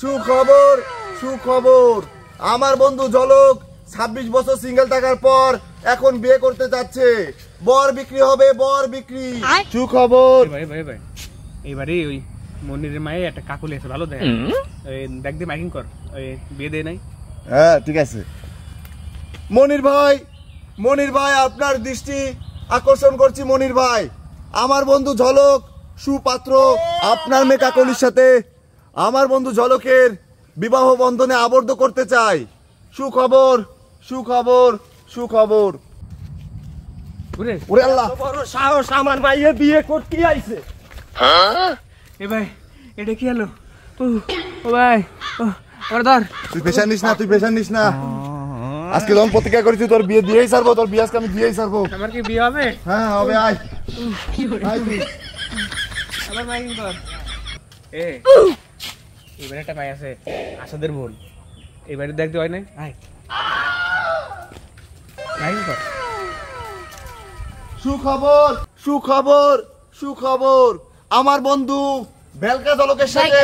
সুখবর সুখবর, আমার বন্ধু ঝলক 26 বছর সিঙ্গেল থাকার পর এখন বিয়ে করতে যাচ্ছে। বর বিক্রি হবে, বর বিক্রি। সুখবর। ভাই ভাই ভাই, এইবারে ওই মনিরের মায়ে একটা কাকুলি আছে, ভালো দেখ, দেখ দে মাইকিং কর, ওই বিয়ে দেয় নাই। হ্যাঁ ঠিক আছে। মনির ভাই আপনার দৃষ্টি আকর্ষণ করছি। মনির ভাই, আমার বন্ধু ঝলক সুপাত্র আপনার মেয়ে কাকলির সাথে আমার বন্ধু ঝলকের বিবাহ বন্ধনে আবদ্ধ করতে চাই। সুখবর সুখবর সুখবর। ওরে আল্লাহ, বড় সাহস, আমার মাইয়ে বিয়ে করতে আইছে। এ ভাই, এটা কি হলো? ও ভাই, ওরে ধর। তুই পেশা নিস না, তুই পেশা নিস না। আজকে যখন প্রতিজ্ঞা করেছি তোর বিয়ে দিয়েই ছাড়বো, তোর বিয়ে আজকে আমি দিয়েই ছাড়বো। আমার কি বিয়ে হবে? হ্যাঁ হবে, আয়। আবার মাইকিং কর। এবারে একটা ভাই আছে, আসাদের বোন, এবারে দেখতে হয় নাই, আয় মাইকিং কর। সুখবর সুখবর সুখবর, আমার বন্ধু বেলকা ঝলকের সাথে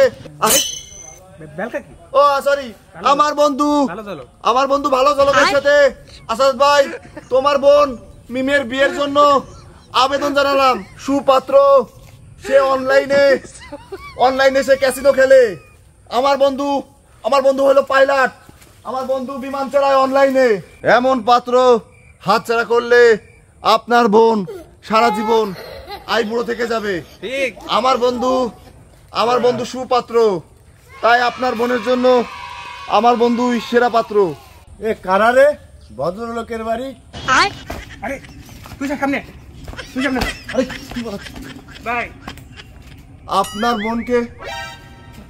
বেলকা কি? ও সরি, আমার বন্ধু ভালো ঝলকের সাথে আসাদ ভাই তোমার বোন মিমের বিয়ের জন্য আবেদন জানালাম। সুপাত্র সে অনলাইনে সে ক্যাসিনো খেলে। আমার বন্ধু হলো পাইলট, আমার বন্ধু বিমান চালায় অনলাইনে। এমন পাত্র হাতছাড়া করলে আপনার বোন সারা জীবন আইবুড়ো থেকে যাবে। ঠিক, আমার বন্ধু সুপাত্র, তাই আপনার বোনের জন্য আমার বন্ধু সেরা পাত্র। এ কারারে ভদ্রলোকের বাড়ি। আরে তুই সামনে, আরে কি বল ভাই, আপনার বোনকে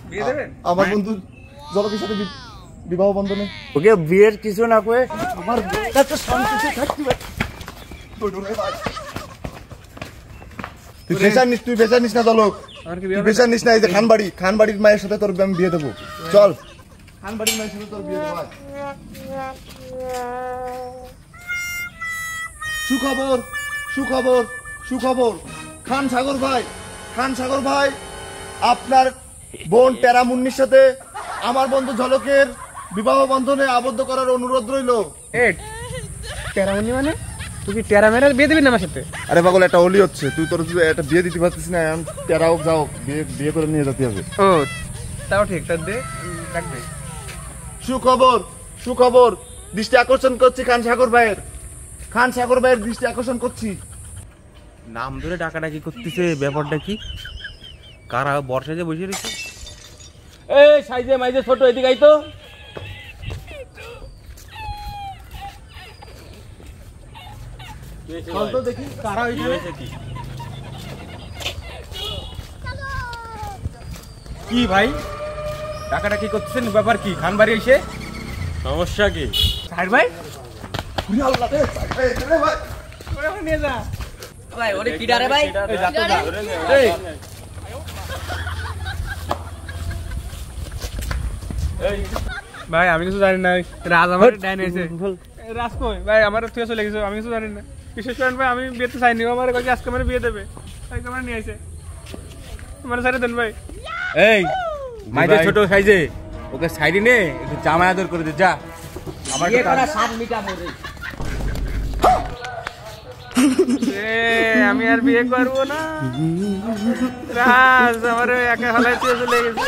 বিয়ে দেবেন? আমার বন্ধু ঝলকের সাথে বিবাহ বন্ধনে। ওকে বিয়ের কিছু না কয়ে আমার কাছে শান্তিতে থাকতে পারে। তুই বেচার নিস না ঝলক, আমার কি তুই বিয়ে হবে? বেচার নিস না। এই যে খানবাড়ির মায়ের সাথে তোর আমি বিয়ে দেবো। চল, খানবাড়ির মায়ের সাথে তোর বিয়ে দেবো। সুখবর সুখবর সুখবর, খান সাগর ভাই আপনার বোন টেরামুন্নির সাথে আমার বন্ধু ঝলকের বিবাহ বন্ধনে আবদ্ধ করার অনুরোধ রইল। টেরামুনি মানে তুই কি টেরা মেরে বিয়ে দিবি না আমার সাথে? আরে পাগল, একটা অলি হচ্ছে, তুই তোর একটা বিয়ে দিতে পারছিস না, টেরা হোক যাও, বিয়ে করে নিয়ে যেতে হবে। ও তাও ঠিক, তার দে, ডাক দে। সুখবর দৃষ্টি আকর্ষণ করছি খান সাগর ভাইয়ের দৃষ্টি আকর্ষণ করছি। নাম ধরে ডাকাডাকি করতেছে, ব্যাপারটা কি? কারা বর্ষা যে বসে রয়েছে? এই সাইজে মাইজে ছোট, এদিকে আই তো। চল তো দেখি কারা হইছে। কি ভাই ডাকাডাকি করতেছেন, ব্যাপার কি? খানবাড়ি এসে সমস্যা কি? সাইড ভাই, আল্লাহ রে, ভাই ওরে নিয়ে যা ভাই। ওরে কি ডারে ভাই? এই যা তো যা। এই ভাই, আমি কিছু জানি না। রাজ আমার ডাইন হয়েছে। রাজ কই ভাই? আমার তুই চলে গেছো, আমি কিছু জানি না। বিশেষ করেন ভাই, আমি বিয়েতে চাইনি। আমার কাছে আজকে আমার বিয়ে দেবে, তাই আমার নিয়ে আসে। আমার সাইডে দেন ভাই। এই মাইজে ছোট সাইজে ওকে সাইডে নে, একটু জামাই আদর করে দে যা। আমার বিয়ে করা 7 মিটার পরে। আমি আর বিয়ে করবো না। রাজ আমার একা হলাইতে চলে গেছে।